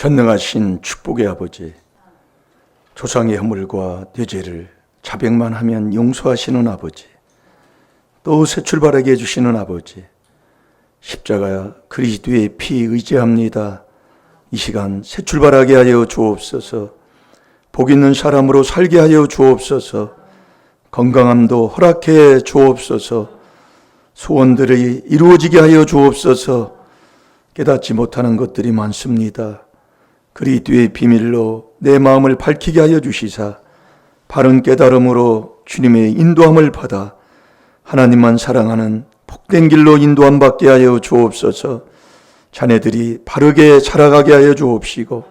전능하신 축복의 아버지, 조상의 허물과 뇌죄를 자백만 하면 용서하시는 아버지, 또 새 출발하게 해주시는 아버지, 십자가 그리스도의 피 의지합니다. 이 시간 새 출발하게 하여 주옵소서. 복 있는 사람으로 살게 하여 주옵소서. 건강함도 허락해 주옵소서. 소원들이 이루어지게 하여 주옵소서. 깨닫지 못하는 것들이 많습니다. 그리스도의 비밀로 내 마음을 밝히게 하여 주시사 바른 깨달음으로 주님의 인도함을 받아 하나님만 사랑하는 복된 길로 인도함 받게 하여 주옵소서. 자네들이 바르게 자라가게 하여 주옵시고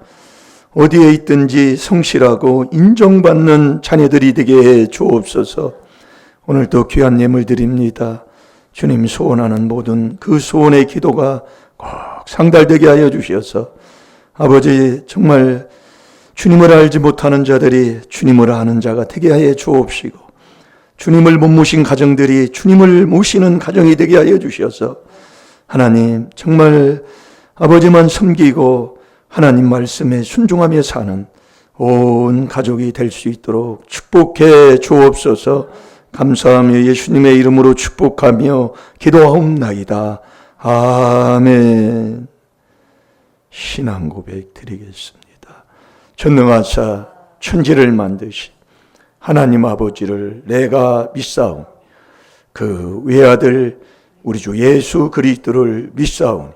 어디에 있든지 성실하고 인정받는 자녀들이 되게 해 주옵소서. 오늘도 귀한 예물 드립니다. 주님 소원하는 모든 그 소원의 기도가 꼭 상달되게 하여 주셔서 아버지, 정말 주님을 알지 못하는 자들이 주님을 아는 자가 되게 하여 주옵시고 주님을 못 모신 가정들이 주님을 모시는 가정이 되게 하여 주셔서 하나님, 정말 아버지만 섬기고 하나님 말씀에 순종하며 사는 온 가족이 될 수 있도록 축복해 주옵소서. 감사하며 예수님의 이름으로 축복하며 기도하옵나이다. 아멘. 신앙 고백 드리겠습니다. 전능하사 천지를 만드신 하나님 아버지를 내가 믿사오니 그 외아들 우리 주 예수 그리스도를 믿사오니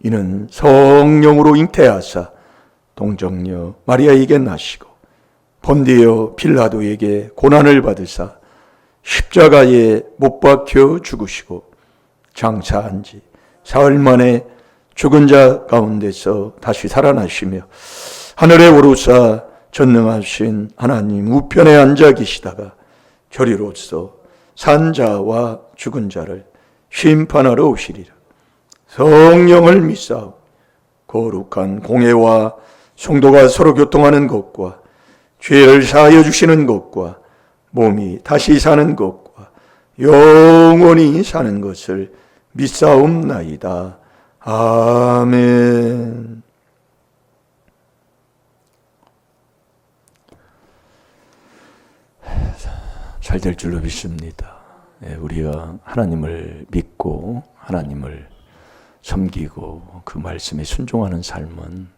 이는 성령으로 잉태하사 동정녀 마리아에게 나시고 본디오 빌라도에게 고난을 받으사 십자가에 못 박혀 죽으시고 장사한 지 사흘 만에 죽은 자 가운데서 다시 살아나시며 하늘에 오르사 전능하신 하나님 우편에 앉아 계시다가 저리로서 산 자와 죽은 자를 심판하러 오시리라. 성령을 믿사오. 거룩한 공회와 성도가 서로 교통하는 것과 죄를 사하여 주시는 것과 몸이 다시 사는 것과 영원히 사는 것을 믿사옵나이다. 아멘. 잘 될 줄로 믿습니다. 우리가 하나님을 믿고 하나님을 섬기고 그 말씀에 순종하는 삶은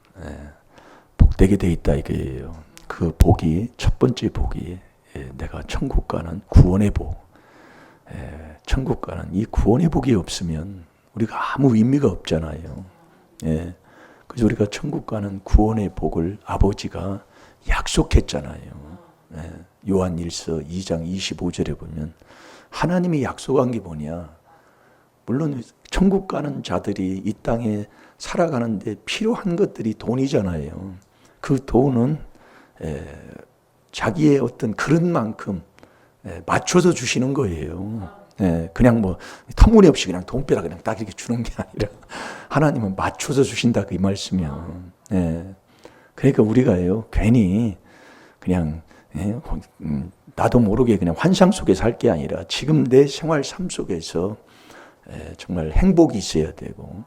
복되게 돼 있다 이거예요. 그 복이, 첫 번째 복이 내가 천국 가는 구원의 복. 천국 가는 이 구원의 복이 없으면 우리가 아무 의미가 없잖아요. 그래서 우리가 천국 가는 구원의 복을 아버지가 약속했잖아요. 요한 1서 2장 25절에 보면 하나님이 약속한 게 뭐냐? 물론 천국 가는 자들이 이 땅에 살아가는데 필요한 것들이 돈이잖아요. 그 돈은 자기의 어떤 그릇만큼 맞춰서 주시는 거예요. 그냥 뭐 터무니없이 그냥 돈벼락 그냥 딱 이렇게 주는 게 아니라 하나님은 맞춰서 주신다 그 말씀이요. 그러니까 우리가요 괜히 그냥 나도 모르게 그냥 환상 속에 살 게 아니라 지금 내 생활 삶 속에서 정말 행복이 있어야 되고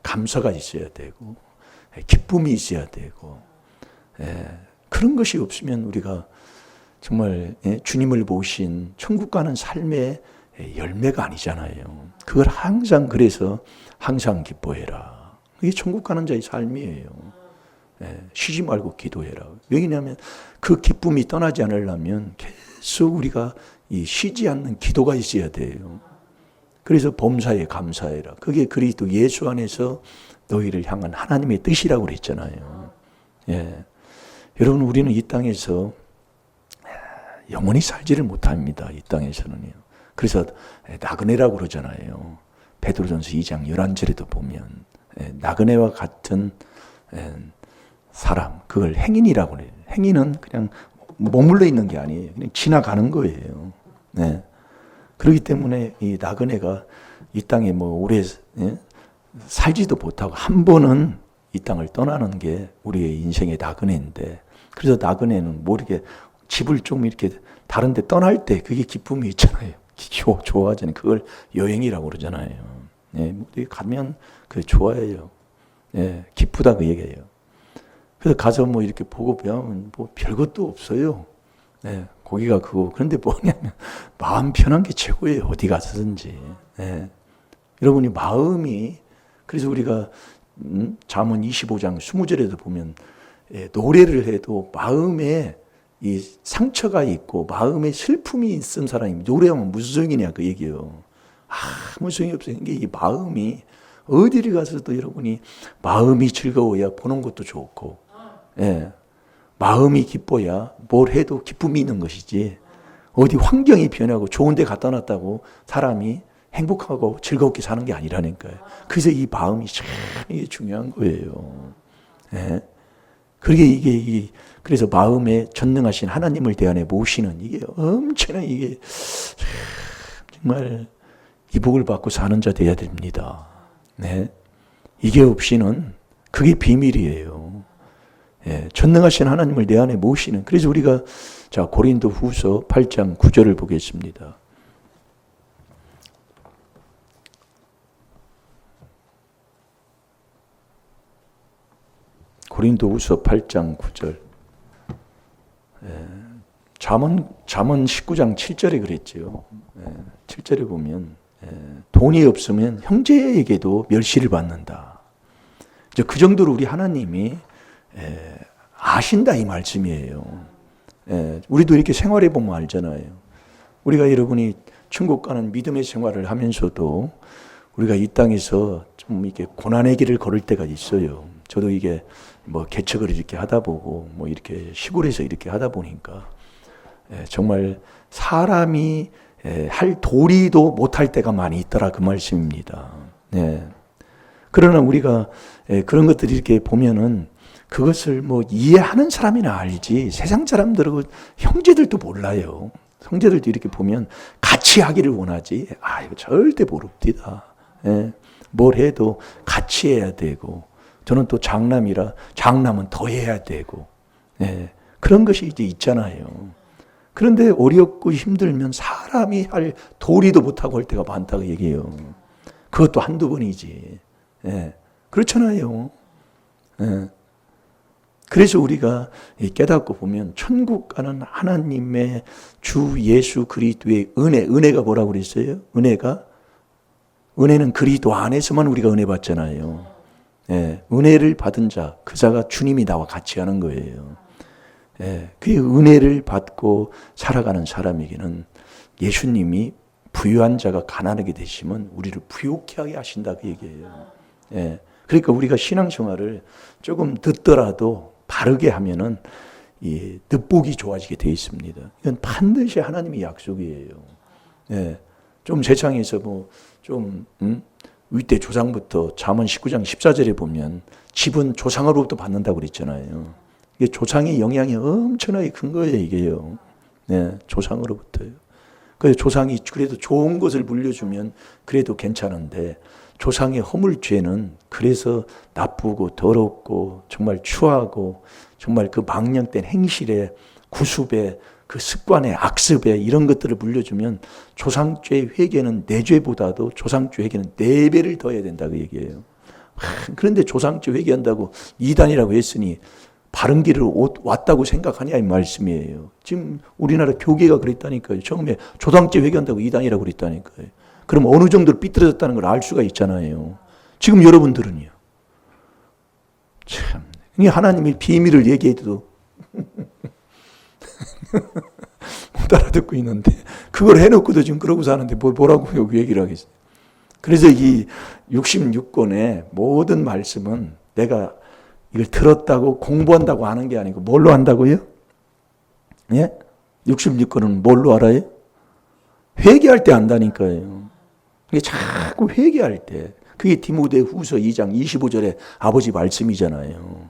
감사가 있어야 되고 기쁨이 있어야 되고 그런 것이 없으면 우리가 정말 주님을 모신 천국 가는 삶의 열매가 아니잖아요. 그걸 항상 그래서 항상 기뻐해라. 이게 천국 가는 자의 삶이에요. 쉬지 말고 기도해라. 왜냐하면 그 기쁨이 떠나지 않으려면 계속 우리가 이 쉬지 않는 기도가 있어야 돼요. 그래서 범사에 감사해라. 그게 그리스도 예수 안에서 너희를 향한 하나님의 뜻이라고 그랬잖아요. 여러분, 우리는 이 땅에서 영원히 살지를 못합니다. 이 땅에서는요. 그래서 나그네라고 그러잖아요. 베드로전서 2장 11절에도 보면 나그네와 같은 사람, 그걸 행인이라고 해요. 행인은 그냥 머물러 있는 게 아니에요. 그냥 지나가는 거예요. 그렇기 때문에 이 나그네가 이 땅에 뭐 오래 살지도 못하고 한 번은 이 땅을 떠나는 게 우리의 인생의 나그네인데, 그래서 나그네는 뭐 이렇게 집을 좀 이렇게 다른 데 떠날 때 그게 기쁨이 있잖아요. 좋아하잖아요. 그걸 여행이라고 그러잖아요. 어디 가면 그 좋아해요. 기쁘다 그 얘기예요. 그래서 가서 뭐 이렇게 보고 배우면 뭐 별것도 없어요. 예, 고기가 크고. 그런데 뭐냐면 마음 편한 게 최고예요. 어디 가서든지. 예. 여러분이 마음이, 그래서 우리가 잠언 25장 20절에도 보면 노래를 해도 마음에 이 상처가 있고 마음에 슬픔이 있은 사람이 노래하면 무슨 소용이냐 그 얘기예요. 아무 소용이 없어요. 이게 이 마음이 어디를 가서도 여러분이 마음이 즐거워야 보는 것도 좋고, 예. 마음이 기뻐야 뭘 해도 기쁨이 있는 것이지, 어디 환경이 변하고 좋은 데 갖다 놨다고 사람이 행복하고 즐겁게 사는 게 아니라니까요. 그래서 이 마음이 참 중요한 거예요. 예. 그래서 마음에 전능하신 하나님을 대안에 모시는 이게 엄청난, 이게 정말 이복을 받고 사는 자 되어야 됩니다. 네. 이게 없이는 그게 비밀이에요. 예. 전능하신 하나님을 내 안에 모시는. 그래서 우리가 자 고린도 후서 8장 9절을 보겠습니다. 고린도후서 8장 9절. 잠언 19장 7절에 그랬죠. 7절에 보면 돈이 없으면 형제에게도 멸시를 받는다. 이제 그 정도로 우리 하나님이 아신다 이 말씀이에요. 우리도 이렇게 생활해 보면 알잖아요. 우리가 여러분이 천국 가는 믿음의 생활을 하면서도 우리가 이 땅에서 좀 이렇게 고난의 길을 걸을 때가 있어요. 저도 이게 뭐 개척을 이렇게 하다 보고 뭐 이렇게 시골에서 이렇게 하다 보니까 정말 사람이 할 도리도 못할 때가 많이 있더라 그 말씀입니다. 그러나 우리가 그런 것들이 이렇게 보면은 그것을 뭐 이해하는 사람이나 알지 세상 사람들하고 형제들도 몰라요. 형제들도 이렇게 보면 같이 하기를 원하지. 이거 절대 모릅니다. 뭘 해도 같이 해야 되고, 저는 또 장남이라 장남은 더 해야 되고, 그런 것이 이제 있잖아요. 그런데 어렵고 힘들면 사람이 할 도리도 못하고 할 때가 많다고 얘기해요. 그것도 한두 번이지. 그렇잖아요. 그래서 우리가 깨닫고 보면 천국 가는 하나님의 주 예수 그리스도의 은혜가 뭐라고 그랬어요? 은혜는 그리스도 안에서만 우리가 은혜 받잖아요. 은혜를 받은 자, 그 자가 주님이 나와 같이 하는 거예요. 그 은혜를 받고 살아가는 사람에게는 예수님이 부유한 자가 가난하게 되시면 우리를 부욕케 하게 하신다 그 얘기예요. 그러니까 우리가 신앙생활을 조금 듣더라도 바르게 하면은 이 득복이 좋아지게 되어 있습니다. 이건 반드시 하나님의 약속이에요. 좀 세상에서 위대 조상부터 잠언 19장 14절에 보면 집은 조상으로부터 받는다고 그랬잖아요. 이게 조상의 영향이 엄청나게 큰 거예요, 이게요. 조상으로부터요. 그래서 조상이 그래도 좋은 것을 물려주면 그래도 괜찮은데 조상의 허물죄는 그래서 나쁘고 더럽고 정말 추하고 정말 그 망령된 행실에 구습에 그 습관의 악습에 이런 것들을 물려주면 조상죄 회개는 내 죄보다도 조상죄 회개는 4배를 더 해야 된다고 얘기해요. 그런데 조상죄 회개한다고 이단이라고 했으니 바른 길을 왔다고 생각하냐 이 말씀이에요. 지금 우리나라 교계가 그랬다니까요. 처음에 조상죄 회개한다고 이단이라고 그랬다니까요. 그럼 어느 정도로 삐뚤어졌다는 걸 알 수가 있잖아요. 지금 여러분들은요. 참, 하나님이 비밀을 얘기해도 못 알아듣고 있는데 그걸 해놓고도 지금 그러고 사는데 뭐라고 여기 얘기를 하겠어요. 그래서 이 66권의 모든 말씀은 내가 이걸 들었다고 공부한다고 하는 게 아니고 뭘로 한다고요? 66권은 뭘로 알아요? 회개할 때 안다니까요. 이게 자꾸 회개할 때. 그게 디모데후서 2장 25절에 아버지 말씀이잖아요.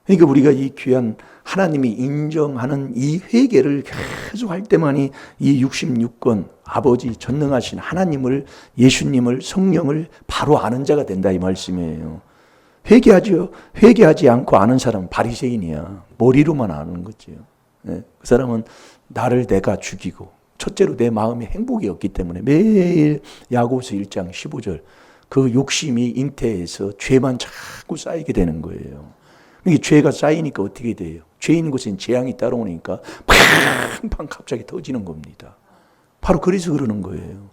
그러니까 우리가 이 귀한 하나님이 인정하는 이 회개를 계속 할 때만이 이 66권 아버지 전능하신 하나님을, 예수님을, 성령을 바로 아는 자가 된다 이 말씀이에요. 회개하지 않고 아는 사람은 바리새인이야. 머리로만 아는 거죠. 그 사람은 나를 내가 죽이고 첫째로 내 마음에 행복이 없기 때문에 매일 야고보서 1장 15절 그 욕심이 잉태해서 죄만 자꾸 쌓이게 되는 거예요. 이게 죄가 쌓이니까 어떻게 돼요? 죄 있는 곳엔 재앙이 따라오니까 팡팡 갑자기 터지는 겁니다. 바로 그래서 그러는 거예요.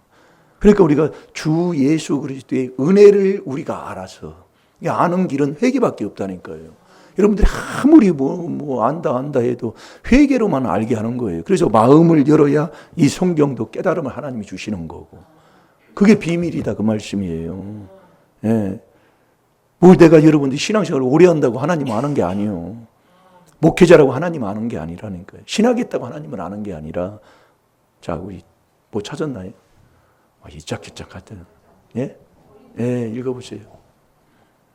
그러니까 우리가 주 예수 그리스도의 은혜를 우리가 알아서, 아는 길은 회개밖에 없다니까요. 여러분들이 아무리 안다 해도 회개로만 알게 하는 거예요. 그래서 마음을 열어야 이 성경도 깨달음을 하나님이 주시는 거고, 그게 비밀이다 그 말씀이에요. 예. 뭘 내가 여러분들 신앙생활을 오래 한다고 하나님 아는 게 아니에요. 목회자라고 하나님 아는 게 아니라니까요. 신학했다고 하나님을 아는 게 아니라. 자, 우리 뭐 찾았나요? 이짝저짝 하여튼. 예? 예, 읽어보세요.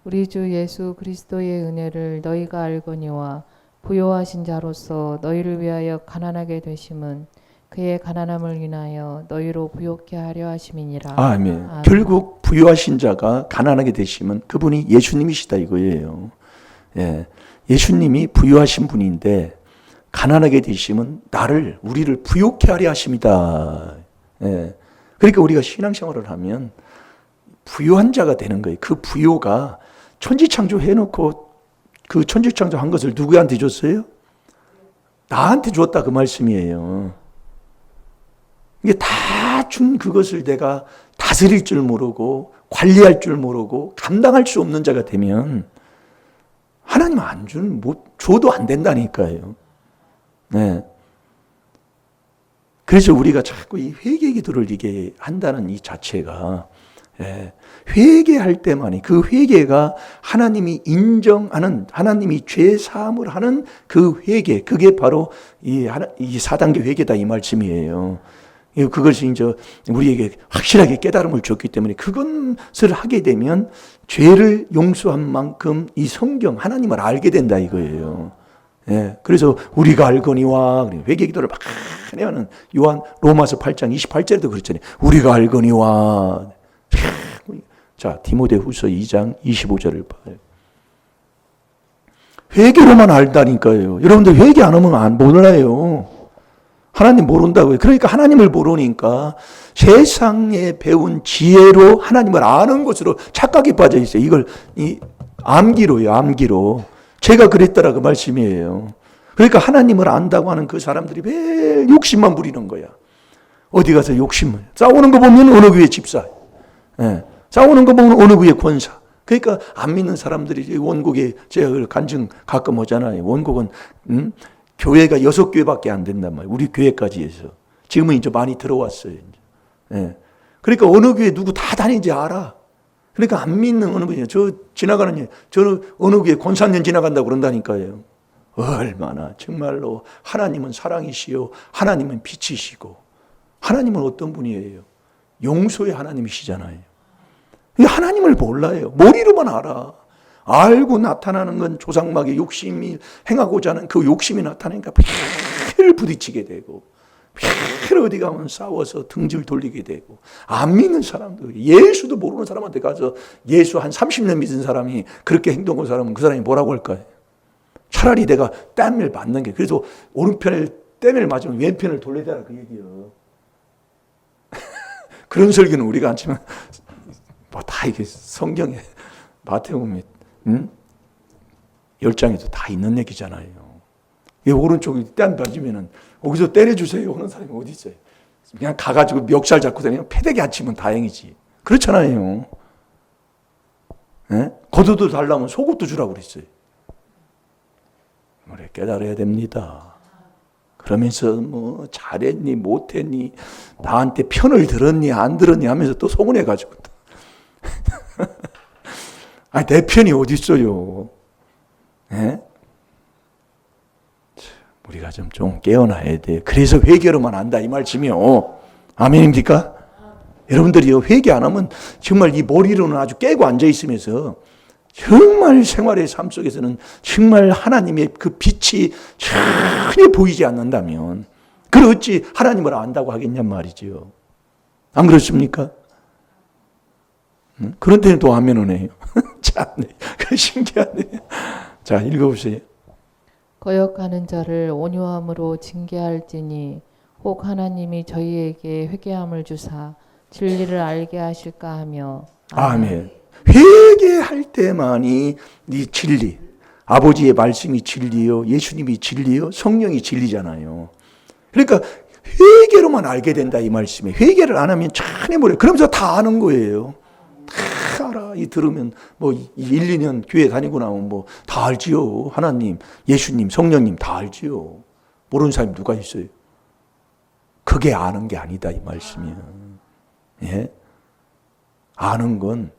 우리 주 예수 그리스도의 은혜를 너희가 알거니와 부요하신 자로서 너희를 위하여 가난하게 되심은 그의 가난함을 인하여 너희로 부요케 하려 하심이니라. 아멘. 아멘. 결국 부요하신 자가 가난하게 되시면 그분이 예수님이시다 이거예요. 예. 예수님이 부요하신 분인데 가난하게 되시면 우리를 부요케 하려 하심이다. 예. 그러니까 우리가 신앙생활을 하면 부요한 자가 되는 거예요. 그 부요가 천지창조 해놓고 그 천지창조 한 것을 누구한테 줬어요? 나한테 줬다 그 말씀이에요. 이게 다 준 그것을 내가 다스릴 줄 모르고 관리할 줄 모르고 감당할 수 없는 자가 되면 하나님 안 주는, 줘도 안 된다니까요. 네. 그래서 우리가 자꾸 이 회개 기도를 이게 한다는 이 자체가, 예, 회개할 때만이, 그 회개가 하나님이 인정하는, 하나님이 죄 사함을 하는 그 회개, 그게 바로 이 4단계 회개다 이 말씀이에요. 그것이 이제 우리에게 확실하게 깨달음을 줬기 때문에 그것을 하게 되면 죄를 용서한 만큼 이 성경 하나님을 알게 된다 이거예요. 예, 그래서 우리가 알거니와 회개기도를 막 하는 로마서 8장 28절에도 그랬잖아요. 우리가 알거니와. 자, 디모데후서 2장 25절을 봐요. 회개로만 알다니까요. 여러분들 회개 안 하면 몰라요. 하나님 모른다고요. 그러니까 하나님을 모르니까 세상에 배운 지혜로 하나님을 아는 것으로 착각에 빠져 있어요. 이걸 암기로요, 암기로. 제가 그랬더라 그 말씀이에요. 그러니까 하나님을 안다고 하는 그 사람들이 매일 욕심만 부리는 거야. 어디 가서 욕심을. 싸우는 거 보면 어느 교회 집사. 예. 싸우는 거 보면 어느 교회 권사. 그러니까 안 믿는 사람들이 원국에 제가 간증 가끔 오잖아요. 원국은 교회가 6교회밖에 안 된단 말이에요. 우리 교회까지 해서. 지금은 이제 많이 들어왔어요. 이제. 예. 그러니까 어느 교회 누구 다 다니는지 알아. 그러니까 안 믿는 어느 교회, 저는 어느 교회 권사년 지나간다고 그런다니까요. 얼마나 정말로 하나님은 사랑이시요, 하나님은 빛이시고, 하나님은 어떤 분이에요? 용서의 하나님이시잖아요. 하나님을 몰라요. 머리로만 알아. 알고 나타나는 건 조상막의 욕심이 행하고자 하는 그 욕심이 나타나니까 폐를 부딪히게 되고, 폐를 어디 가면 싸워서 등질 돌리게 되고, 안 믿는 사람도, 예수도 모르는 사람한테 가서 예수 한 30년 믿은 사람이 그렇게 행동한 사람은 그 사람이 뭐라고 할까요? 차라리 내가 뺨을 맞는 게, 그래서 오른편에 뺨을 맞으면 왼편을 돌려대라 그 얘기예요. 그런 설교는 우리가 안 치면 뭐 다 이게 성경에 마태복음 10장에도 다 있는 얘기잖아요. 이 오른쪽에 뺨 맞으면은 거기서 때려주세요 하는 사람이 어디 있어요? 그냥 가가지고 멱살 잡고 다니면 패대기 안 치면 다행이지. 그렇잖아요. 예? 겉옷도 달라면 속옷도 주라고 그랬어요. 우리 깨달아야 됩니다. 그러면서 뭐 잘했니 못했니 나한테 편을 들었니 안 들었니 하면서 또 소문해가지고 아니 내 편이 어디 있어요. 예? 우리가 좀 깨어나야 돼. 그래서 회개로만 안다 이 말씀이요. 아멘입니까? 여러분들이 회개 안 하면 정말 이 머리로는 아주 깨고 앉아 있으면서 정말 생활의 삶 속에서는 정말 하나님의 그 빛이 전혀 보이지 않는다면 그걸 어찌 하나님을 안다고 하겠냔 말이죠. 안 그렇습니까? 그런 데는 또 아멘을 해요. 참, 신기하네. 자, 읽어보세요. 거역하는 자를 온유함으로 징계할지니 혹 하나님이 저희에게 회개함을 주사 진리를 알게 하실까 하며. 아멘. 회개할 때만이 네 진리, 아버지의 말씀이 진리요, 예수님이 진리요, 성령이 진리잖아요. 그러니까 회개로만 알게 된다 이 말씀에. 회개를 안 하면 전혀 모르요. 그러면서 다 아는 거예요. 다 알아. 이 들으면 뭐 1, 2년 교회 다니고 나면 뭐 다 알지요. 하나님, 예수님, 성령님 다 알지요. 모르는 사람이 누가 있어요? 그게 아는 게 아니다 이 말씀이야. 예? 아는 건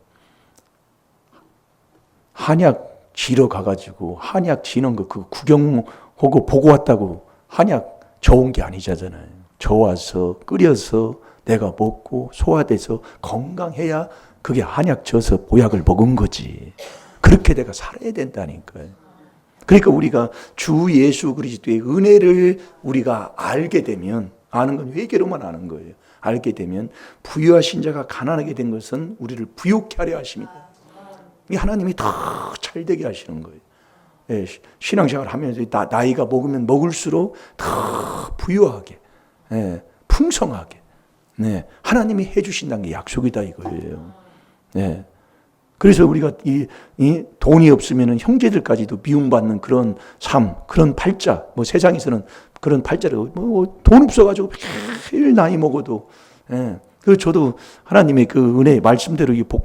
한약 지러 가가지고 한약 지는 거 그 구경하고 보고 왔다고 한약 저온 게 아니잖아요. 저와서 끓여서 내가 먹고 소화돼서 건강해야 그게 한약 져서 보약을 먹은 거지. 그렇게 내가 살아야 된다니까요. 그러니까 우리가 주 예수 그리스도의 은혜를 우리가 알게 되면, 아는 건 회개로만 아는 거예요. 알게 되면 부유하신 자가 가난하게 된 것은 우리를 부욕케 하려 하십니다. 이 하나님이 더 잘되게 하시는 거예요. 예, 신앙생활 하면서 나이가 먹으면 먹을수록 더 부유하게, 예, 풍성하게, 네, 하나님이 해주신다는 게 약속이다 이거예요. 네. 그래서 우리가 이 돈이 없으면 형제들까지도 미움받는 그런 삶, 그런 팔자, 뭐 세상에서는 그런 팔자를 뭐 돈 없어가지고 매일 나이 먹어도, 예. 그래서 저도 하나님의 그 은혜 말씀대로 이 복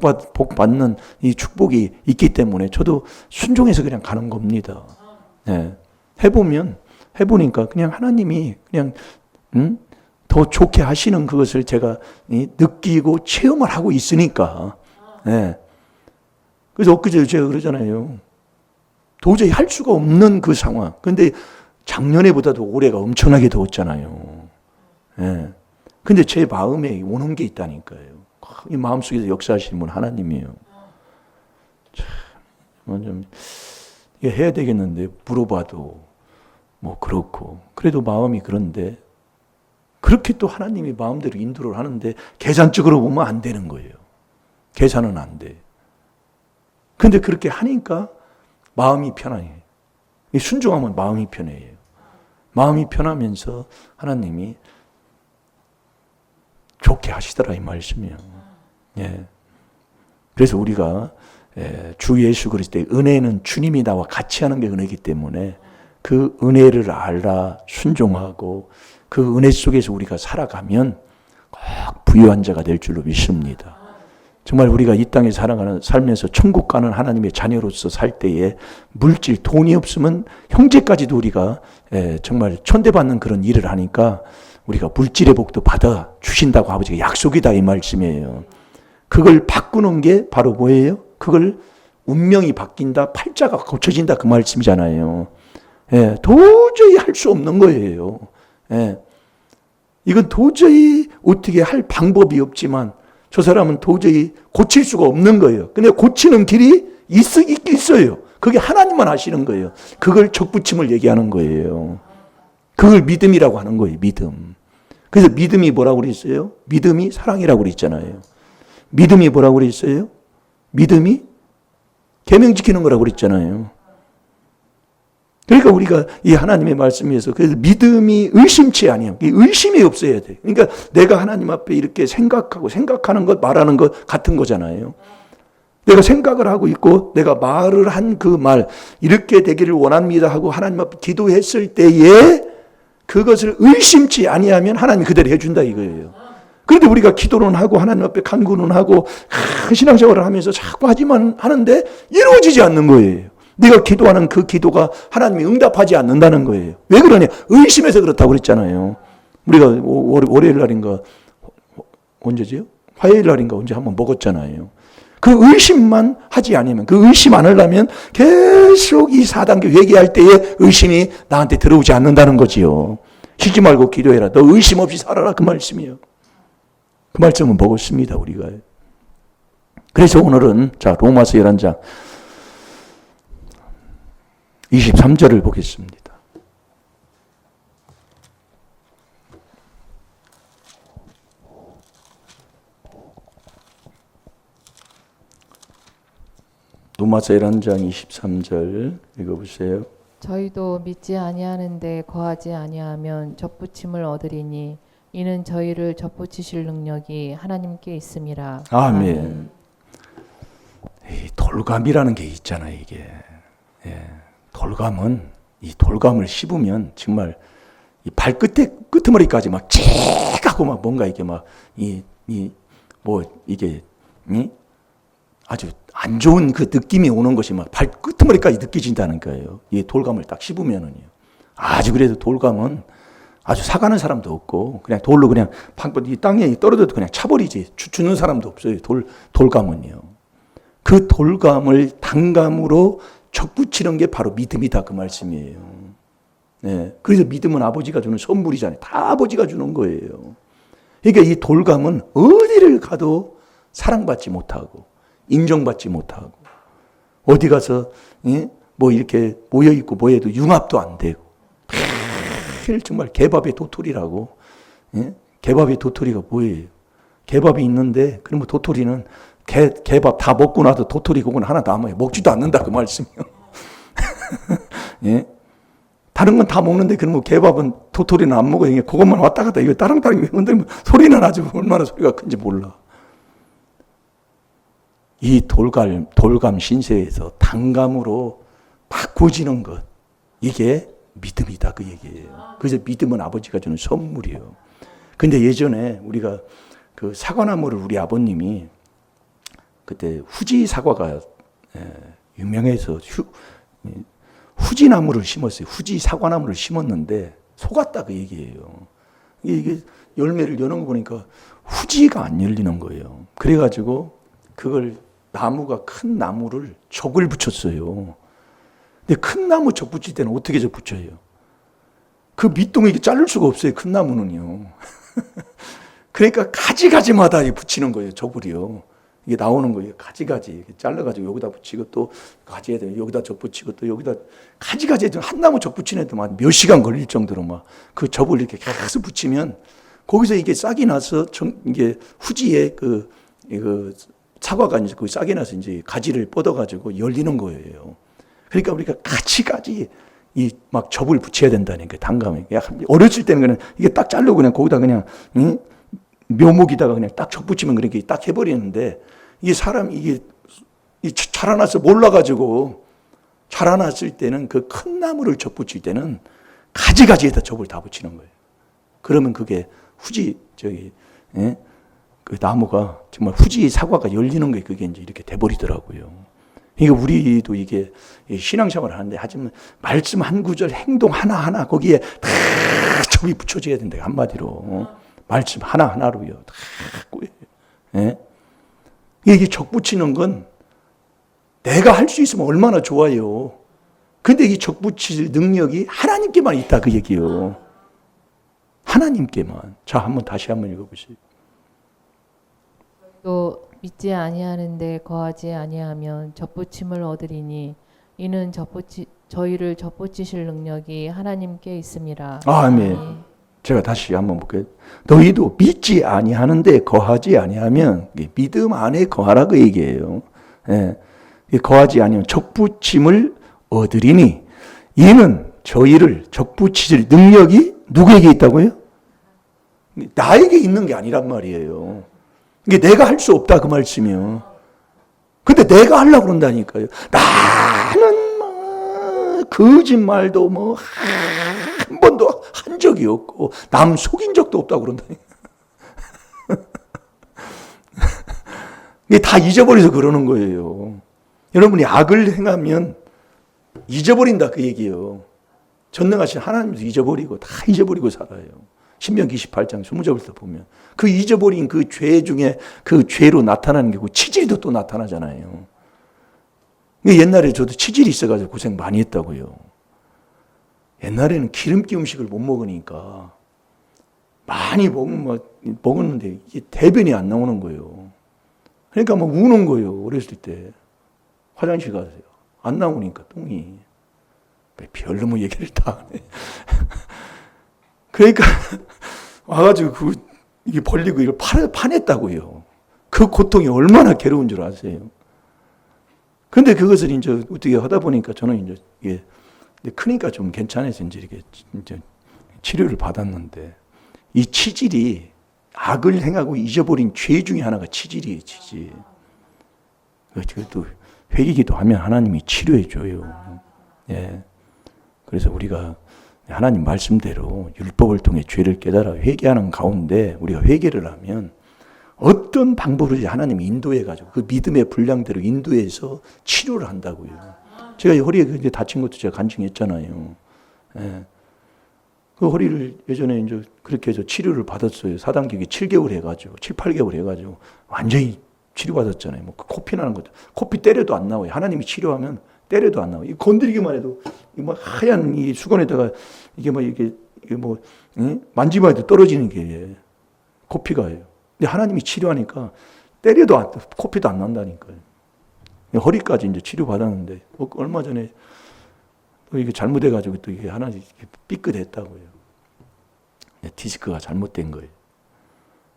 받는 이 축복이 있기 때문에 저도 순종해서 그냥 가는 겁니다. 예. 해보니까 그냥 하나님이 그냥 더 좋게 하시는 그것을 제가 느끼고 체험을 하고 있으니까. 예. 그래서 엊그제 제가 그러잖아요. 도저히 할 수가 없는 그 상황. 근데 작년에보다도 올해가 엄청나게 더웠잖아요. 예. 근데 제 마음에 오는 게 있다니까요. 이 마음속에서 역사하시는 분 하나님이에요. 참, 좀, 이거 해야 되겠는데, 물어봐도 뭐 그렇고. 그래도 마음이 그런데, 그렇게 또 하나님이 마음대로 인도를 하는데, 계산적으로 보면 안 되는 거예요. 계산은 안 돼. 근데 그렇게 하니까 마음이 편해요. 순종하면 마음이 편해요. 마음이 편하면서 하나님이 좋게 하시더라 이 말씀이요. 예. 그래서 우리가 주 예수 그리스도의 은혜는 주님이 나와 같이 하는 게 은혜이기 때문에 그 은혜를 알아 순종하고 그 은혜 속에서 우리가 살아가면 꼭 부유한 자가 될 줄로 믿습니다. 정말 우리가 이 땅에 살면서 천국 가는 하나님의 자녀로서 살 때에 물질, 돈이 없으면 형제까지도 우리가 정말 천대받는 그런 일을 하니까 우리가 물질의 복도 받아 주신다고 아버지가 약속이다 이 말씀이에요. 그걸 바꾸는 게 바로 뭐예요? 그걸 운명이 바뀐다, 팔자가 고쳐진다 그 말씀이잖아요. 예, 도저히 할 수 없는 거예요. 예, 이건 도저히 어떻게 할 방법이 없지만 저 사람은 도저히 고칠 수가 없는 거예요. 근데 고치는 길이 있어요. 그게 하나님만 하시는 거예요. 그걸 적부침을 얘기하는 거예요. 그걸 믿음이라고 하는 거예요. 믿음. 그래서 믿음이 뭐라고 그랬어요? 믿음이 사랑이라고 그랬잖아요. 믿음이 뭐라고 그랬어요? 믿음이 계명 지키는 거라고 그랬잖아요. 그러니까 우리가 이 하나님의 말씀에서 그래서 믿음이 의심치 아니에요. 의심이 없어야 돼. 그러니까 내가 하나님 앞에 이렇게 생각하는 것, 말하는 것 같은 거잖아요. 내가 생각을 하고 있고 내가 말을 한 그 말 이렇게 되기를 원합니다 하고 하나님 앞에 기도했을 때에 그것을 의심치 아니하면 하나님이 그대로 해준다 이거예요. 그런데 우리가 기도는 하고 하나님 앞에 간구는 하고 신앙생활을 하면서 자꾸 하는데 이루어지지 않는 거예요. 네가 기도하는 그 기도가 하나님이 응답하지 않는다는 거예요. 왜 그러냐? 의심해서 그렇다고 그랬잖아요. 우리가 월요일 날인가 언제지요? 화요일 날인가 언제 한번 먹었잖아요. 그 의심만 하지 않으면, 그 의심 안 하려면 계속 이 4단계 회개할 때에 의심이 나한테 들어오지 않는다는 거지요. 쉬지 말고 기도해라. 너 의심 없이 살아라. 그 말씀이에요. 그 말씀은 먹었습니다, 우리가. 그래서 오늘은 자 로마서 11장 23절을 보겠습니다. 로마서 11장 23절 읽어보세요. 저희도 믿지 아니하는데 거하지 아니하면 접붙임을 얻으리니 이는 저희를 접붙이실 능력이 하나님께 있음이라. 아멘. 이 돌감이라는 게 있잖아요, 이게. 예. 이 돌감을 씹으면 정말 이 발끝에 끄트머리까지 막 찌하고 막 뭔가 이게 막 이게 아주 안 좋은 그 느낌이 오는 것이 막 발끄트머리까지 느껴진다는 거예요. 이 돌감을 딱 씹으면은요. 아주 그래도 돌감은 아주 사가는 사람도 없고 그냥 돌로 그냥 이 땅에 떨어져도 그냥 차버리지 주는 사람도 없어요. 돌감은요. 그 돌감을 단감으로 적붙이는 게 바로 믿음이다 그 말씀이에요. 네. 그래서 믿음은 아버지가 주는 선물이잖아요. 다 아버지가 주는 거예요. 그러니까 이 돌감은 어디를 가도 사랑받지 못하고 인정받지 못하고 어디 가서 뭐 이렇게 모여있고 뭐해도 융합도 안 되고 정말 개밥의 도토리라고. 개밥의 도토리가 뭐예요? 개밥이 있는데 그러면 도토리는 개밥 다 먹고 나서 도토리 그건 하나 남아요. 먹지도 않는다 그 말씀이요. 예? 다른 건 다 먹는데 그러면 개밥은 도토리는 안 먹어요. 그것만 왔다 갔다 이거 따랑따랑 흔들면 소리는 아주 얼마나 소리가 큰지 몰라. 이 돌감 신세에서 단감으로 바꾸지는 것 이게 믿음이다 그 얘기예요. 그래서 믿음은 아버지가 주는 선물이에요. 근데 예전에 우리가 그 사과나무를 우리 아버님이 그때 후지 사과가 유명해서 후지나무를 심었어요. 후지 사과나무를 심었는데 속았다 그 얘기예요. 이게 열매를 여는 거 보니까 후지가 안 열리는 거예요. 그래가지고 그걸 큰 나무를 적을 붙였어요. 근데 큰 나무 적 붙일 때는 어떻게 적 붙여요? 그 밑동이 자를 수가 없어요. 큰 나무는요. 그러니까 가지가지마다 붙이는 거예요. 적을이요. 이게 나오는 거예요. 가지가지 잘라가지고 여기다 붙이고 또 가지에 여기다 적 붙이고 또 여기다 가지가지 한 나무 적 붙이는 데도 몇 시간 걸릴 정도로 막 그 적을 이렇게 계속 붙이면 거기서 이게 싹이 나서 이게 후지에 그 사과가 이제 그 싹이 나서 이제 가지를 뻗어가지고 열리는 거예요. 그러니까 우리가 가지가지 이 막 접을 붙여야 된다니까 단감에. 어렸을 때는 그냥 이게 딱 자르고 그냥 거기다 그냥 묘목에다가 그냥 딱 접 붙이면 그렇게 딱 해버리는데 이게 이게 자라나서 몰라가지고 자라났을 때는 그 큰 나무를 접 붙일 때는 가지가지에다 접을 다 붙이는 거예요. 그러면 그게 그 나무가 정말 후지 사과가 열리는 게 그게 이제 이렇게 돼버리더라고요. 그러니까 우리도 이게 신앙생활을 하는데 하지만 말씀 한 구절 행동 하나하나 거기에 다 접이 붙여져야 된다. 한마디로. 말씀 하나하나로요. 다 예? 이게 적 붙이는 건 내가 할 수 있으면 얼마나 좋아요. 근데 이 적 붙일 능력이 하나님께만 있다 그 얘기요. 하나님께만. 자, 다시 한번 읽어보세요. 또 믿지 아니하는데 거하지 아니하면 접붙임을 얻으리니 이는 저희를 접붙이실 능력이 하나님께 있음이라. 아멘. 제가 다시 한번 볼게요. 너희도 믿지 아니하는데 거하지 아니하면 믿음 안에 거하라 그 얘기예요. 예. 거하지 아니하면 접붙임을 얻으리니 이는 저희를 접붙이실 능력이 누구에게 있다고요? 나에게 있는 게 아니란 말이에요. 이게 내가 할 수 없다 그 말씀이요. 근데 내가 하려고 그런다니까요. 나는 거짓말도 한 번도 한 적이 없고 남 속인 적도 없다고 그런다니까. 이게 다 잊어버려서 그러는 거예요. 여러분이 악을 행하면 잊어버린다 그 얘기예요. 전능하신 하나님도 잊어버리고 다 잊어버리고 살아요. 신명기 28장 20절부터 보면 그 잊어버린 그 죄 중에 그 죄로 나타나는 게 치질도 또 나타나잖아요. 옛날에 저도 치질이 있어가지고 고생 많이 했다고요. 옛날에는 기름기 음식을 못 먹으니까 많이 먹었는데 이게 대변이 안 나오는 거예요. 그러니까 막 우는 거예요. 어렸을 때 화장실 가세요. 안 나오니까 똥이. 별로 얘기를 다 하네. 그러니까 와가지고 이게 벌리고 이걸 파냈다고요. 그 고통이 얼마나 괴로운 줄 아세요? 근데 그것을 이제 어떻게 하다 보니까 저는 이제 이게 크니까 좀 괜찮아서 이제 이렇게 이제 치료를 받았는데 이 치질이 악을 행하고 잊어버린 죄 중에 하나가 치질이에요, 치질. 그것도 회개기도 하면 하나님이 치료해 줘요. 예. 그래서 우리가 하나님 말씀대로 율법을 통해 죄를 깨달아 회개하는 가운데 우리가 회개를 하면 어떤 방법으로 하나님이 인도해가지고 그 믿음의 분량대로 인도해서 치료를 한다고요. 제가 허리에 다친 것도 제가 간증했잖아요. 예. 그 허리를 예전에 이제 그렇게 해서 치료를 받았어요. 4단계기 7개월 해가지고, 7, 8개월 해가지고, 완전히 치료받았잖아요. 뭐, 코피 나는 것도. 코피 때려도 안 나와요. 하나님이 치료하면 때려도 안 나와요. 건드리기만 해도, 뭐 하얀 이 수건에다가, 이게 뭐, 만지만 해도 떨어지는 게, 코피가요. 근데 하나님이 치료하니까, 때려도 코피도 안 난다니까요. 허리까지 이제 치료받았는데, 얼마 전에, 또 이게 잘못해가지고 또 이게 하나 삐끗했다고요. 디스크가 잘못된 거예요.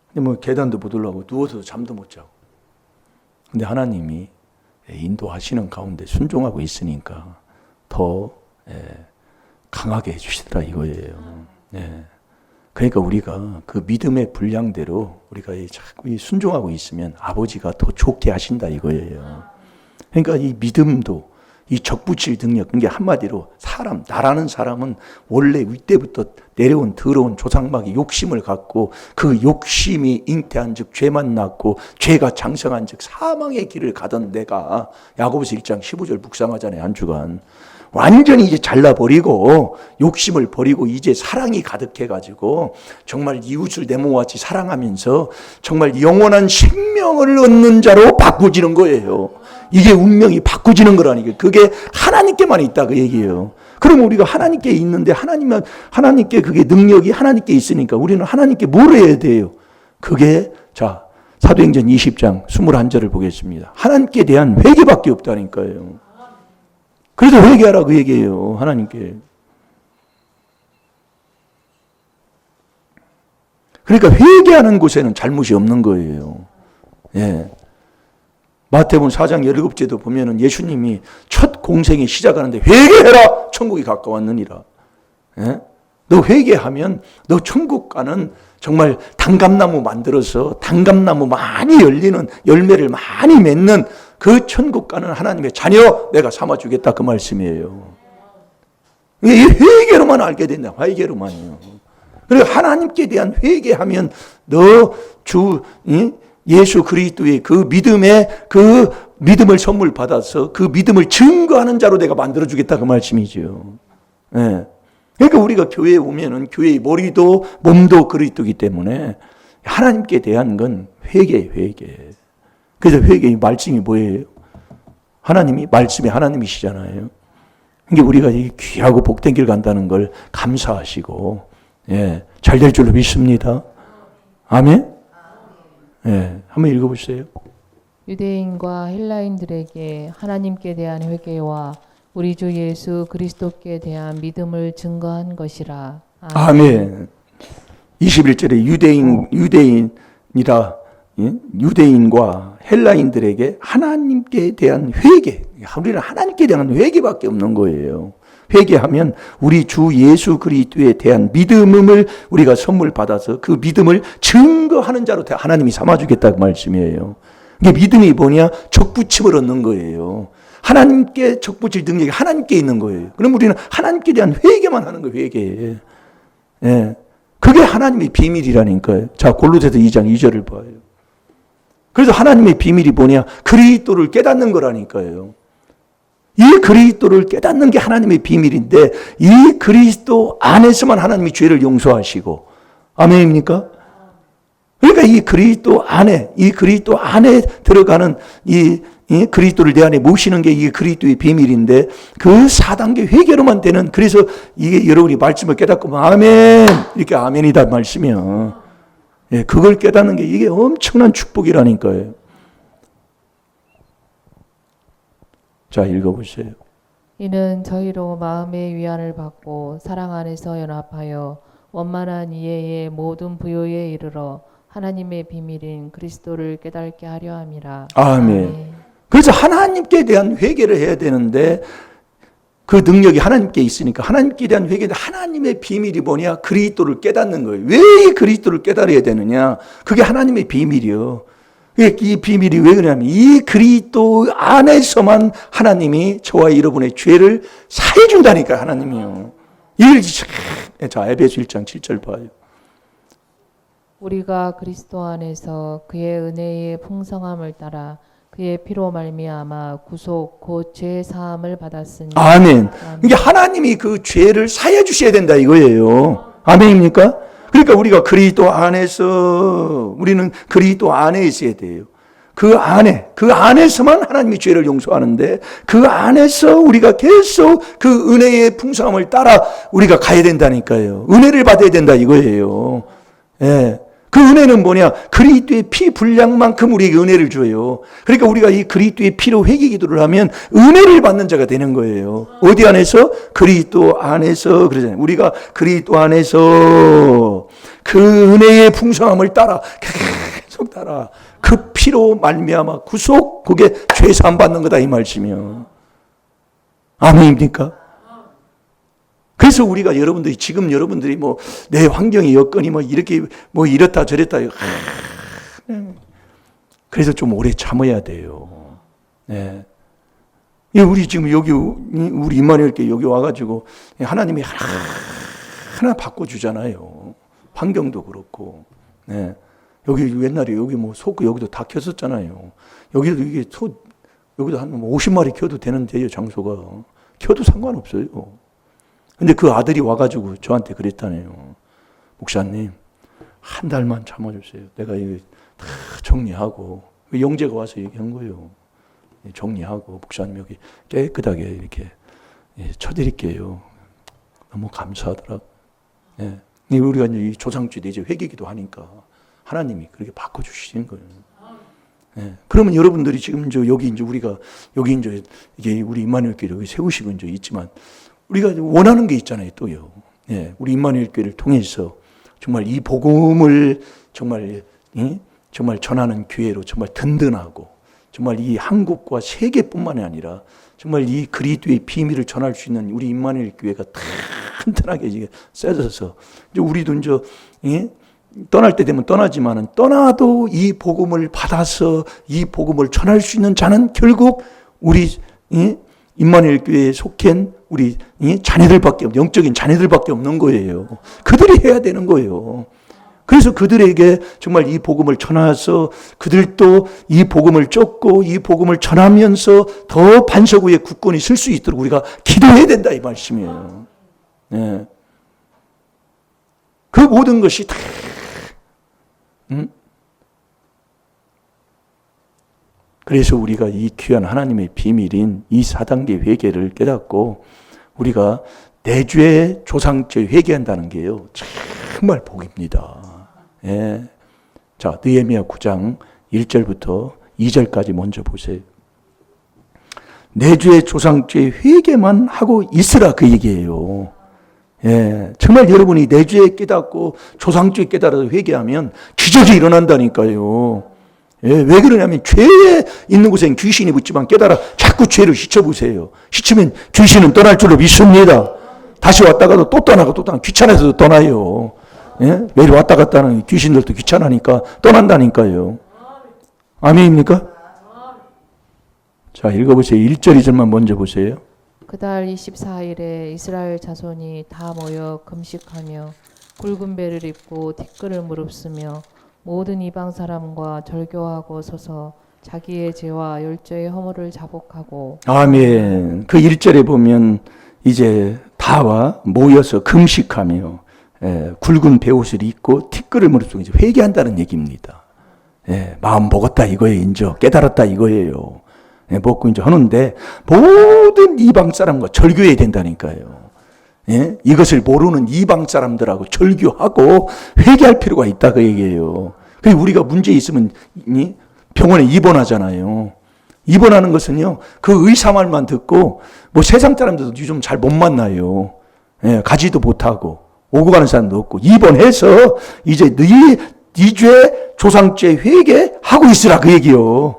근데 뭐 계단도 못 올라가고 누워서 잠도 못 자고. 근데 하나님이 인도하시는 가운데 순종하고 있으니까 더 강하게 해주시더라 이거예요. 그러니까 우리가 그 믿음의 분량대로 우리가 자꾸 순종하고 있으면 아버지가 더 좋게 하신다 이거예요. 그러니까 이 믿음도 이 적붙일 능력, 그게 한마디로 나라는 사람은 원래 윗때부터 내려온 더러운 조상막이 욕심을 갖고 그 욕심이 잉태한 즉 죄만 낳고 죄가 장성한 즉 사망의 길을 가던 내가 야고보서 1장 15절 묵상하잖아요. 한 주간. 완전히 이제 잘라버리고 욕심을 버리고 이제 사랑이 가득해가지고 정말 이웃을 내 몸과 같이 사랑하면서 정말 영원한 생명을 얻는 자로 바꾸지는 거예요. 이게 운명이 바꾸지는 거라니까. 그게 하나님께만 있다 그 얘기예요. 그럼 우리가 하나님께 있는데 하나님께 그게 능력이 하나님께 있으니까 우리는 하나님께 뭘 해야 돼요? 그게 자 사도행전 20장 21절을 보겠습니다. 하나님께 대한 회개밖에 없다니까요. 그래서 회개하라 그 얘기예요. 하나님께. 그러니까 회개하는 곳에는 잘못이 없는 거예요. 예. 마태복음 4장 17제도 보면은 예수님이 첫 공생이 시작하는데 회개해라 천국이 가까웠느니라. 예? 너 회개하면 너 천국 가는 정말 단감나무 만들어서 단감나무 많이 열리는 열매를 많이 맺는 그 천국 가는 하나님의 자녀 내가 삼아주겠다 그 말씀이에요. 이 회개로만 알게 된다. 회개로만요. 그리고 하나님께 대한 회개하면 너 예수 그리스도의 그 믿음을 선물 받아서 그 믿음을 증거하는 자로 내가 만들어주겠다 그 말씀이죠. 예. 그러니까 우리가 교회에 오면은 교회의 머리도 몸도 그리스도이기 때문에 하나님께 대한 건 회개. 그래서 회개의 말씀이 뭐예요? 말씀이 하나님이시잖아요. 그러니까 우리가 이 귀하고 복된 길 간다는 걸 감사하시고, 잘 될 줄로 믿습니다. 아멘? 한번 읽어보세요. 유대인과 헬라인들에게 하나님께 대한 회개와 우리 주 예수 그리스도께 대한 믿음을 증거한 것이라. 아멘. 21절에 유대인과 헬라인들에게 하나님께 대한 회개. 우리는 하나님께 대한 회개밖에 없는 거예요. 회개하면 우리 주 예수 그리스도에 대한 믿음을 우리가 선물 받아서 그 믿음을 증거하는 자로 하나님이 삼아주겠다 그 말씀이에요. 이게 믿음이 뭐냐? 적붙임을 얻는 거예요. 하나님께 적붙일 능력이 하나님께 있는 거예요. 그럼 우리는 하나님께 대한 회개만 하는 거예요. 회개. 그게 하나님의 비밀이라니까요. 자, 골로새서 2장 2절을 봐요. 그래서 하나님의 비밀이 뭐냐? 그리스도를 깨닫는 거라니까요. 이 그리스도를 깨닫는 게 하나님의 비밀인데 이 그리스도 안에서만 하나님이 죄를 용서하시고 아멘입니까? 그러니까 이 그리스도 안에 들어가는 이 그리스도를 내 안에 모시는 게 이게 그리스도의 비밀인데 그 4단계 회개로만 되는 그래서 이게 여러분이 말씀을 깨닫고 아멘 이렇게 아멘이다 말씀이야. 그걸 깨닫는 게 이게 엄청난 축복이라니까요. 자, 읽어보세요. 이는 저희로 마음의 위안을 받고 사랑 안에서 연합하여 원만한 이해의 모든 부요에 이르러 하나님의 비밀인 그리스도를 깨닫게 하려 함이라. 아멘. 그래서 하나님께 대한 회개를 해야 되는데 그 능력이 하나님께 있으니까 하나님께 대한 회개인데 하나님의 비밀이 뭐냐? 그리스도를 깨닫는 거예요. 왜 이 그리스도를 깨달아야 되느냐? 그게 하나님의 비밀이요. 이 비밀이 왜 그러냐면 이 그리스도 안에서만 하나님이 저와 여러분의 죄를 사해 준다니까 하나님이요. 자, 에베소 1장 7절 봐요. 우리가 그리스도 안에서 그의 은혜의 풍성함을 따라 그의 피로 말미암아 구속 곧 죄 사함을 받았으니. 아멘. 이게 하나님이 그 죄를 사해 주셔야 된다 이거예요. 아멘입니까? 그러니까 우리가 그리스도 안에서 우리는 그리스도 안에 있어야 돼요. 그 안에서만 하나님이 죄를 용서하는데 그 안에서 우리가 계속 그 은혜의 풍성함을 따라 우리가 가야 된다니까요. 은혜를 받아야 된다 이거예요. 예. 그 은혜는 뭐냐? 그리스도의 피 분량만큼 우리에게 은혜를 줘요. 그러니까 우리가 이 그리스도의 피로 회개 기도를 하면 은혜를 받는 자가 되는 거예요. 어디 안에서? 그리스도 안에서 그러잖아요. 우리가 그리스도 안에서 그 은혜의 풍성함을 따라 계속 따라 그 피로 말미암아 구속, 그게 죄 사함 받는 거다 이 말씀이요. 아멘입니까? 그래서 우리가 여러분들이 지금 여러분들이 뭐 내 환경의 여건이 뭐 이렇게 뭐 이렇다 저랬다 그래서 좀 오래 참아야 돼요. 네. 우리 지금 여기 우리 임마누엘께 여기 와가지고 하나님이 하나 바꿔주잖아요. 환경도 그렇고. 네. 여기 옛날에 여기 뭐 소 여기도 다 켰었잖아요. 여기도 이게 여기도 한 50마리 켜도 되는데요, 장소가. 켜도 상관없어요. 근데 그 아들이 와가지고 저한테 그랬다네요. 목사님, 한 달만 참아주세요. 내가 이거 다 정리하고. 영재가 와서 얘기한 거예요. 정리하고, 목사님 여기 깨끗하게 이렇게 쳐드릴게요. 너무 감사하더라고요. 예. 우리가 이제 이 조상주에 이제 회개기도 하니까 하나님이 그렇게 바꿔주시는 거예요. 예. 그러면 여러분들이 지금 여기 이제 우리가 여기 이제 이게 우리 임마누엘교회 여기 세우시고 이제 있지만 우리가 원하는 게 있잖아요, 또요. 예. 우리 임마누엘교회를 통해서 정말 이 복음을 정말 정말 전하는 교회로 정말 든든하고 정말 이 한국과 세계뿐만이 아니라 정말 이 그리스도의 비밀을 전할 수 있는 우리 임마누엘교회가 튼튼하게 이제 세져서 이제 우리도 이제 떠날 때 되면 떠나지만은 떠나도 이 복음을 받아서 이 복음을 전할 수 있는 자는 결국 우리 임마누엘 교회에 속한 우리 자녀들밖에 영적인 자녀들밖에 없는 거예요. 그들이 해야 되는 거예요. 그래서 그들에게 정말 이 복음을 전해서 그들도 이 복음을 쫓고 이 복음을 전하면서 더 반석 위에 굳건히 설 수 있도록 우리가 기도해야 된다 이 말씀이에요. 네. 그 모든 것이 다 그래서 우리가 이 귀한 하나님의 비밀인 이 4단계 회개를 깨닫고 우리가 내죄 조상죄 회개한다는 게요 정말 복입니다. 예. 자, 느헤미야 9장 1절부터 2절까지 먼저 보세요. 내죄 조상죄 회개만 하고 있으라 그 얘기예요. 예, 정말 여러분이 내죄 깨닫고 조상죄 깨달아서 회개하면 기적이 일어난다니까요. 예, 왜 그러냐면 죄에 있는 곳엔 귀신이 붙지만 깨달아 자꾸 죄를 씻어보세요. 씻으면 귀신은 떠날 줄로 믿습니다. 다시 왔다가도 또 떠나고 또 떠나고 귀찮아서도 떠나요. 예? 매일 왔다 갔다 하는 귀신들도 귀찮으니까 떠난다니까요. 아멘입니까? 자, 읽어보세요. 1절 2절만 먼저 보세요. 그달 24일에 이스라엘 자손이 다 모여 금식하며 굵은 배를 입고 티끌을 무릅쓰며 모든 이방 사람과 절교하고 서서 자기의 죄와 열조의 허물을 자복하고. 아멘. 그 1절에 보면 이제 다와 모여서 금식하며 굵은 베옷을 입고 티끌을 무릅쓰고 이제 회개한다는 얘기입니다. 마음 먹었다 이거예요. 이제 깨달았다 이거예요. 먹고 이제 하는데 모든 이방 사람과 절교해야 된다니까요. 예? 이것을 모르는 이방 사람들하고 절교하고 회개할 필요가 있다 그 얘기예요. 그리고 우리가 문제 있으면 병원에 입원하잖아요. 입원하는 것은요 그 의사 말만 듣고 뭐 세상 사람들도 요즘 잘 못 만나요. 예, 가지도 못하고 오고 가는 사람도 없고 입원해서 이제 네 죄 조상죄 회개하고 있으라 그 얘기요.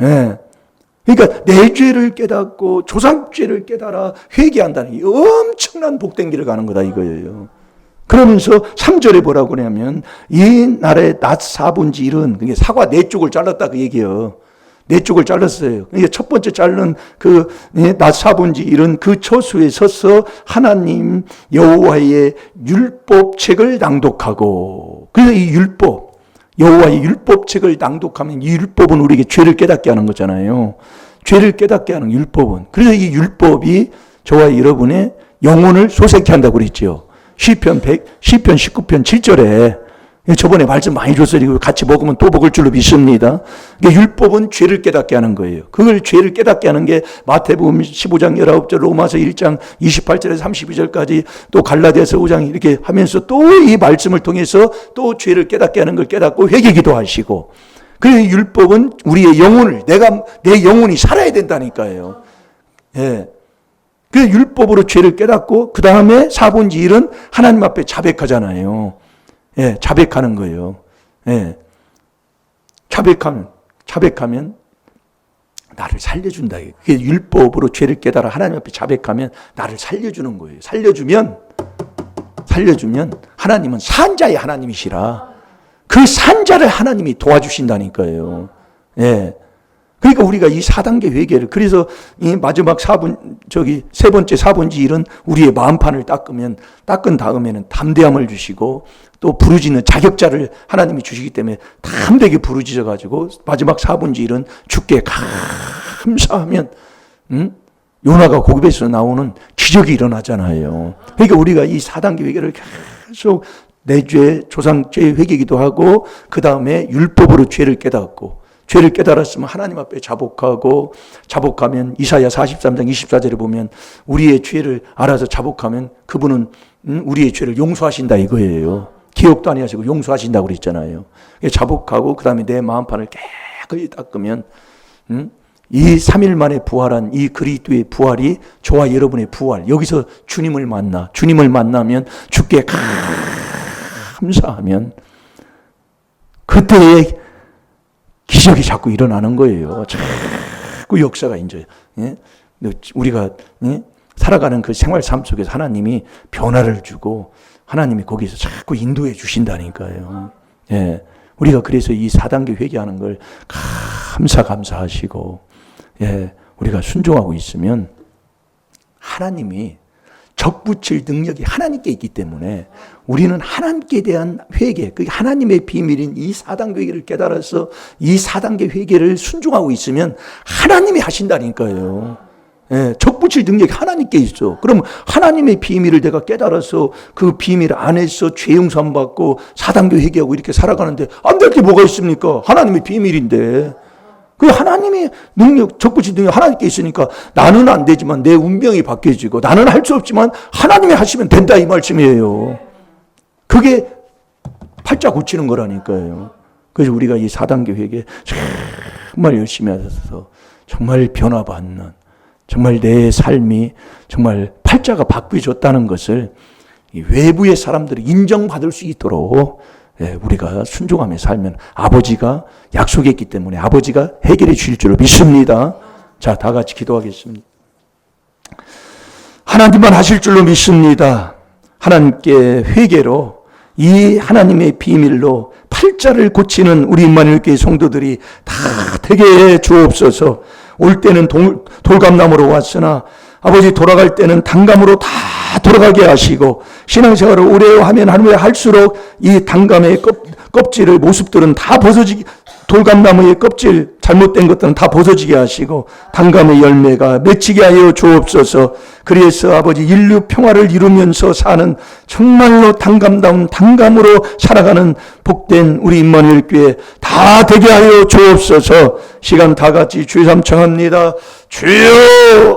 예. 그러니까 내 죄를 깨닫고 조상죄를 깨달아 회개한다는 게 엄청난 복된 길을 가는 거다 이거예요. 그러면서 3절에 뭐라고 그러냐면 이 날의 낮 4분지 1은 그게 사과 4쪽을 잘랐다 그 얘기예요. 4쪽을 잘랐어요. 이게 첫 번째 자른 그 낮 4분지 1은 그 처소에 서서 하나님 여호와의 율법책을 낭독하고, 그래서 이 율법, 여호와의 율법책을 낭독하면 이 율법은 우리에게 죄를 깨닫게 하는 거잖아요. 죄를 깨닫게 하는 율법은. 그래서 이 율법이 저와 여러분의 영혼을 소생케 한다고 그랬죠. 시편 19편 7절에 저번에 말씀 많이 줬어요. 같이 먹으면 또 먹을 줄로 믿습니다. 율법은 죄를 깨닫게 하는 거예요. 그걸 죄를 깨닫게 하는 게 마태복음 15장 19절, 로마서 1장 28절에서 32절까지, 또 갈라디아서 5장 이렇게 하면서 또 이 말씀을 통해서 또 죄를 깨닫게 하는 걸 깨닫고 회개기도 하시고, 그래서 율법은 우리의 영혼을, 내 영혼이 살아야 된다니까요. 예. 그 율법으로 죄를 깨닫고 그 다음에 4분지 1은 하나님 앞에 자백하잖아요. 예, 자백하는 거예요. 예. 자백하면 나를 살려준다. 그게 율법으로 죄를 깨달아 하나님 앞에 자백하면 나를 살려주는 거예요. 살려주면 하나님은 산자의 하나님이시라. 그 산자를 하나님이 도와주신다니까요. 예. 그러니까 우리가 이 4단계 회개를, 그래서 이 마지막 세 번째 4분지 1은 우리의 마음판을 닦은 다음에는 담대함을 주시고, 또 부르짖는 자격자를 하나님이 주시기 때문에 담대하게 부르짖어 가지고 마지막 4분지 1은 주께 감사하면 요나가 고기에서 나오는 기적이 일어나잖아요. 그러니까 우리가 이 4단계 회개를 계속 내 죄, 조상 죄 회개기도 하고, 그 다음에 율법으로 죄를 깨닫고, 죄를 깨달았으면 하나님 앞에 자복하면 이사야 43장 24절에 보면 우리의 죄를 알아서 자복하면 그분은 우리의 죄를 용서하신다 이거예요. 기억도 아니하시고 용서하신다고 그랬잖아요. 자복하고 그 다음에 내 마음판을 깨끗이 닦으면 이 3일 만에 부활한 이 그리스도의 부활이 저와 여러분의 부활, 여기서 주님을 만나면 주께 감사하면 그때의 기적이 자꾸 일어나는 거예요. 자꾸 역사가 이제, 예? 우리가, 예? 살아가는 그 생활 삶 속에서 하나님이 변화를 주고 하나님이 거기서 자꾸 인도해 주신다니까요. 예. 우리가 그래서 이 4단계 회개하는 걸 감사하시고, 예. 우리가 순종하고 있으면 하나님이 적붙일 능력이 하나님께 있기 때문에 우리는 하나님께 대한 회개, 그게 하나님의 비밀인 이 4단계 회개를 깨달아서 이 4단계 회개를 순종하고 있으면 하나님이 하신다니까요. 예, 적붙일 능력이 하나님께 있어. 그럼 하나님의 비밀을 내가 깨달아서 그 비밀 안에서 죄 용서 받고 4단계 회개하고 이렇게 살아가는데 안 될 게 뭐가 있습니까? 하나님의 비밀인데. 그 하나님의 능력, 적붙일 능력 하나님께 있으니까 나는 안 되지만 내 운명이 바뀌어지고 나는 할 수 없지만 하나님이 하시면 된다 이 말씀이에요. 그게 팔자 고치는 거라니까요. 그래서 우리가 이 4단계 회개 정말 열심히 하셔서 정말 변화받는, 정말 내 삶이 정말 팔자가 바뀌어졌다는 것을 이 외부의 사람들이 인정받을 수 있도록, 예, 우리가 순종하며 살면 아버지가 약속했기 때문에 아버지가 해결해 주실 줄로 믿습니다. 자, 다 같이 기도하겠습니다. 하나님만 하실 줄로 믿습니다. 하나님께 회개로 이 하나님의 비밀로 팔자를 고치는 우리 임마누엘 교회 성도들이 다 되게 해 주옵소서. 올 때는 돌감나무로 왔으나 아버지 돌아갈 때는 단감으로 다 돌아가게 하시고, 신앙생활을 오래 하면 할수록 이 단감의 껍질의 모습들은 다 돌감나무의 껍질 잘못된 것들은 다 벗어지게 하시고 단감의 열매가 맺히게 하여 주옵소서. 그래서 아버지 인류 평화를 이루면서 사는 정말로 단감다운 단감으로 살아가는 복된 우리 임마누엘 교회 다 되게 하여 주옵소서. 시간 다 같이 주여 삼청합니다. 주여